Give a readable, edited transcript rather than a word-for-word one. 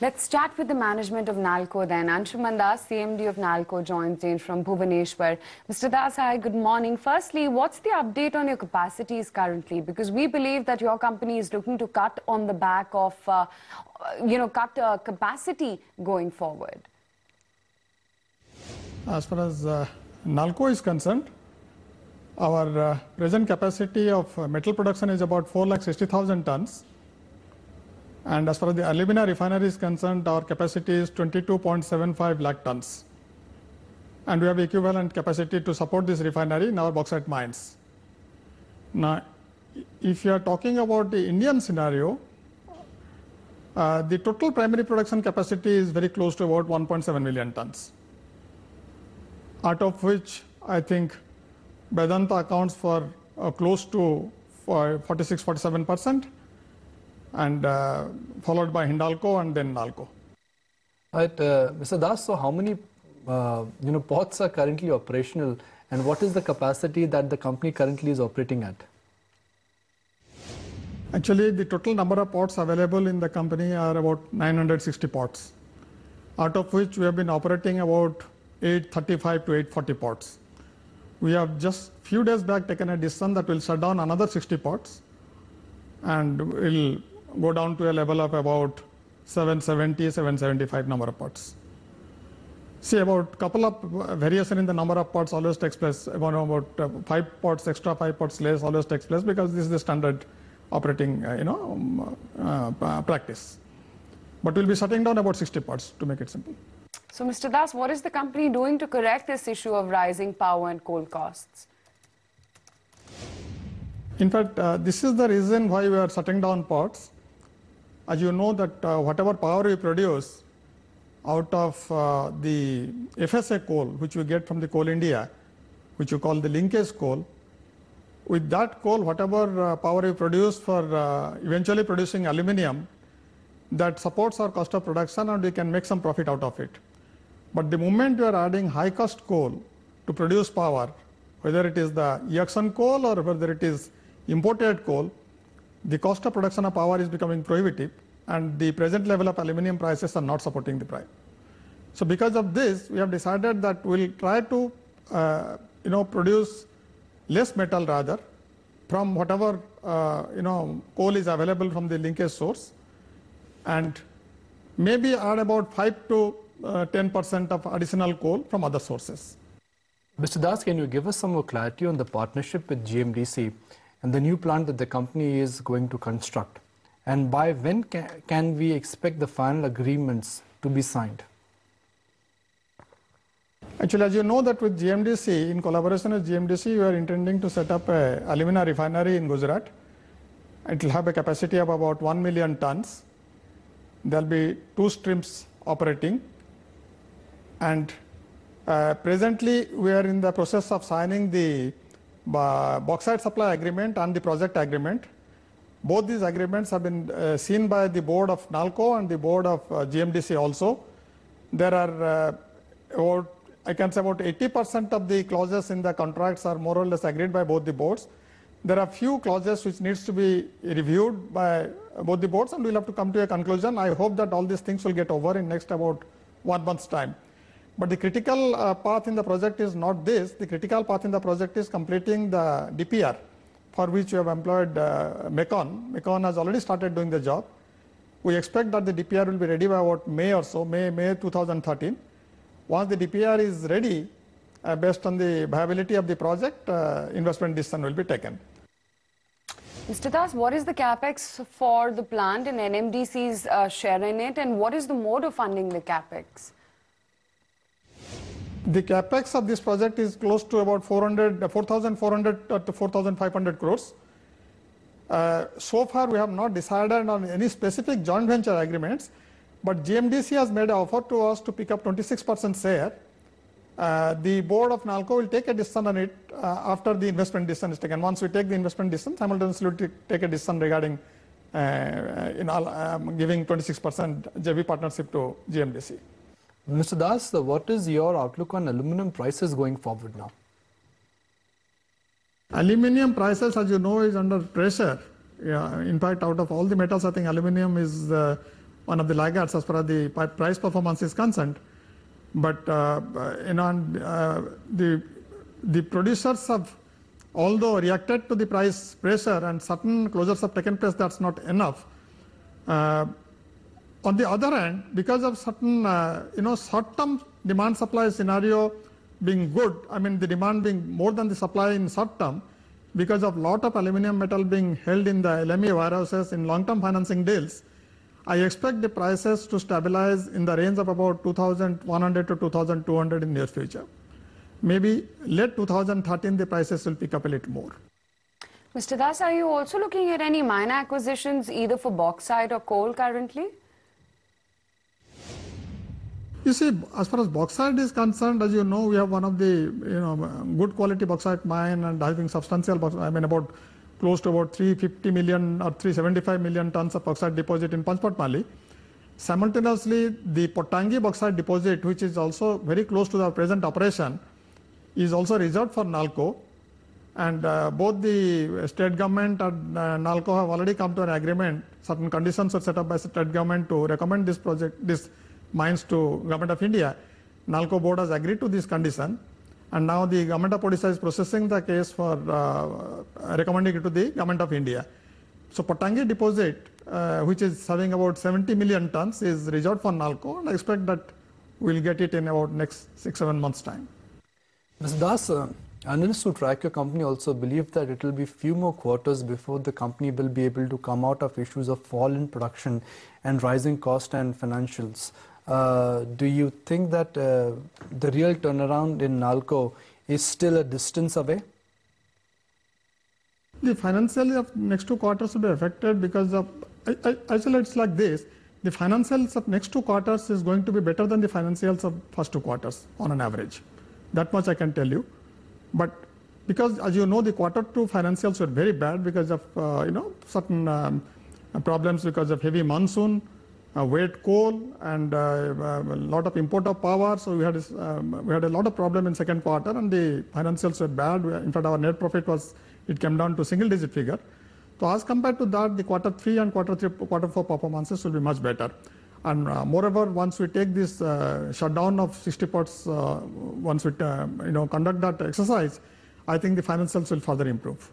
Let's chat with the management of NALCO then. Anshuman Das, CMD of NALCO, joins in from Bhubaneswar. Mr. Das, hi, good morning. Firstly, what's the update on your capacities currently? Because we believe that your company is looking to cut on the back of, cut capacity going forward. As far as NALCO is concerned, our present capacity of metal production is about 4,60,000 tons. And as far as the alumina refinery is concerned, our capacity is 22.75 lakh tons. And we have equivalent capacity to support this refinery in our bauxite mines. Now, if you are talking about the Indian scenario, the total primary production capacity is very close to about 1.7 million tons, out of which I think Vedanta accounts for close to 46-47%, and followed by Hindalco and then NALCO. Right, Mr. Das, so how many ports are currently operational, and what is the capacity that the company currently is operating at? Actually, the total number of ports available in the company are about 960 ports, out of which we have been operating about 835 to 840 ports. We have just few days back taken a decision that will shut down another 60 ports and will go down to a level of about 770, 775 number of ports. See, about couple of variation in the number of ports always takes place. About 5 ports extra, 5 ports less always takes place, because this is the standard operating practice. But we'll be shutting down about 60 ports, to make it simple. So, Mr. Das, what is the company doing to correct this issue of rising power and coal costs? In fact, this is the reason why we are shutting down ports. As you know that whatever power we produce out of the FSA coal, which we get from the Coal India, which you call the linkage coal, with that coal, whatever power we produce for eventually producing aluminium, that supports our cost of production and we can make some profit out of it. But the moment you are adding high cost coal to produce power, whether it is the e-auction coal or whether it is imported coal, the cost of production of power is becoming prohibitive, and the present level of aluminium prices are not supporting the price. So because of this, we have decided that we will try to produce less metal rather from whatever coal is available from the linkage source, and maybe add about 5 to 10% of additional coal from other sources. Mr. Das, can you give us some more clarity on the partnership with GMDC and the new plant that the company is going to construct? And by when can we expect the final agreements to be signed? Actually, as you know that with GMDC, in collaboration with GMDC, we are intending to set up a alumina refinery in Gujarat. It will have a capacity of about 1 million tons. There will be 2 streams operating. And presently, we are in the process of signing the bauxite supply agreement and the project agreement. Both these agreements have been seen by the board of NALCO and the board of GMDC also. There are I can say about 80% of the clauses in the contracts are more or less agreed by both the boards. There are few clauses which needs to be reviewed by both the boards, and we'll have to come to a conclusion. I hope that all these things will get over in next about 1 month's time. But the critical path in the project is not this. The critical path in the project is completing the DPR, for which we have employed MECON. MECON has already started doing the job. We expect that the DPR will be ready by about May or so, May 2013. Once the DPR is ready, based on the viability of the project, investment decision will be taken. Mr. Das, what is the capex for the plant and NMDC's share in it, and what is the mode of funding the capex? The capex of this project is close to about 4,400 to 4,500 crores. So far, we have not decided on any specific joint venture agreements, but GMDC has made an offer to us to pick up 26% share. The board of NALCO will take a decision on it after the investment decision is taken. Once we take the investment decision, simultaneously we take a decision regarding giving 26% JV partnership to GMDC. Mr. Das, what is your outlook on aluminum prices going forward now? Aluminium prices, as you know, is under pressure. Yeah, in fact, out of all the metals, I think aluminium is one of the laggards as far as the price performance is concerned. But the producers have, although reacted to the price pressure and certain closures have taken place, that's not enough. On the other hand, because of certain short-term demand supply scenario being good, I mean the demand being more than the supply in short term, because of lot of aluminum metal being held in the LME warehouses in long-term financing deals, I expect the prices to stabilize in the range of about 2,100 to 2,200 in the near future. Maybe late 2013 the prices will pick up a little more. Mr. Das, are you also looking at any mine acquisitions either for bauxite or coal currently? You see, as far as bauxite is concerned, as you know, we have one of the good quality bauxite mine and having substantial, I mean about close to about 350 million or 375 million tons of bauxite deposit in Panchpatmali. Simultaneously, the Pottangi bauxite deposit, which is also very close to the present operation, is also reserved for NALCO. And both the state government and NALCO have already come to an agreement. Certain conditions are set up by state government to recommend this project, this mines to Government of India. NALCO board has agreed to this condition, and now the Government of Odisha is processing the case for recommending it to the Government of India. So Pottangi deposit, which is having about 70 million tons, is reserved for NALCO, and I expect that we'll get it in about next 6-7 months' time. Mr. Das, analysts who track your company also believe that it will be few more quarters before the company will be able to come out of issues of fall in production and rising cost and financials. Do you think that the real turnaround in NALCO is still a distance away? The financials of next 2 quarters will be affected because of, actually it's like this, the financials of next 2 quarters is going to be better than the financials of first 2 quarters on an average. That much I can tell you. But because as you know, the Q2 financials were very bad because of certain problems because of heavy monsoon, wet coal, and a lot of import of power. So we had a lot of problem in second quarter, and the financials were bad. In fact, our net profit came down to single-digit figure. So as compared to that, the Q3 and Q4 performances will be much better. And moreover, once we take this shutdown of 60 ports, once we conduct that exercise, I think the financials will further improve.